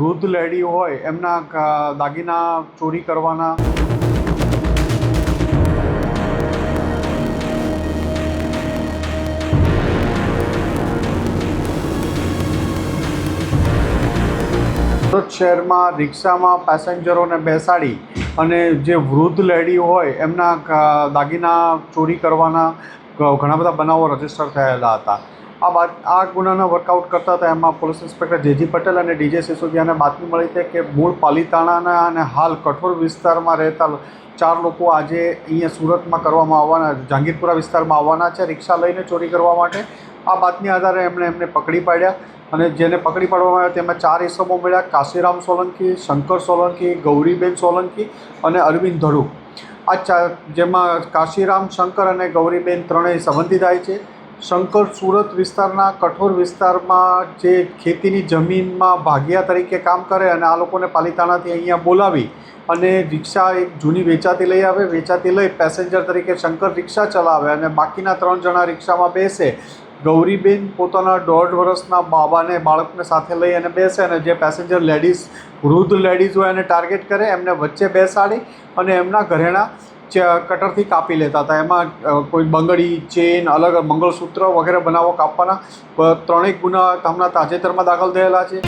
વૃદ્ધ લેડી હોય એમના દાગીના ચોરી કરવાના સુરત શહેરમાં રિક્ષામાં પેસેન્જરોને બેસાડી અને જે વૃદ્ધ લેડી હોય એમના દાગીના ચોરી કરવાના ઘણા બધા બનાવો રજીસ્ટર થયેલા હતા. આ ગુનાના વર્કઆઉટ કરતા હતા. એમાં પોલીસ ઇન્સ્પેક્ટર જે.જી. પટેલ અને ડી.જે. સિસોદિયાને બાતમી મળી હતી કે મૂળ પાલીતાણાના અને હાલ કઠોર વિસ્તારમાં રહેતા 4 લોકો આજે અહીંયા સુરતમાં કરવામાં આવવાના, જહાંગીરપુરા વિસ્તારમાં આવવાના છે રિક્ષા લઈને ચોરી કરવા માટે. આ બાતમી આધારે એમને પકડી પાડ્યા અને જેને પકડી પાડવામાં આવ્યા તેમાં 4 ઇસમો મળ્યા: કાશીરામ સોલંકી, શંકર સોલંકી, ગૌરીબેન સોલંકી અને અરવિંદ ધડુક. જેમાં કાશીરામ, શંકર અને ગૌરીબેન ત્રણેય સંબંધી થાય છે. શંકર સુરત વિસ્તારના કઠોર વિસ્તારમાં જે ખેતીની જમીનમાં ભાગિયા તરીકે કામ કરે અને આ લોકોને પાલીતાણાથી અહીંયા બોલાવી અને રિક્ષા એક જૂની વેચાતી લઈ આવે. વેચાતી લઈ પેસેન્જર તરીકે શંકર રિક્ષા ચલાવે અને બાકીના 3 જણા રિક્ષામાં બેસે. ગૌરીબેન પોતાના 1.5 વર્ષના બાળકને સાથે લઈ અને બેસે અને જે પેસેન્જર લેડીઝ, વૃદ્ધ લેડીઝ હોય એને ટાર્ગેટ કરે, એમને વચ્ચે બેસાડી અને એમના ઘરેણાં કટરથી કાપી લેતા હતા. એમાં કોઈ બંગડી, ચેન, અલગ મંગળસૂત્ર વગેરે બનાવો કાપવાના 3 ગુના હમણાં તાજેતરમાં દાખલ થયેલા છે.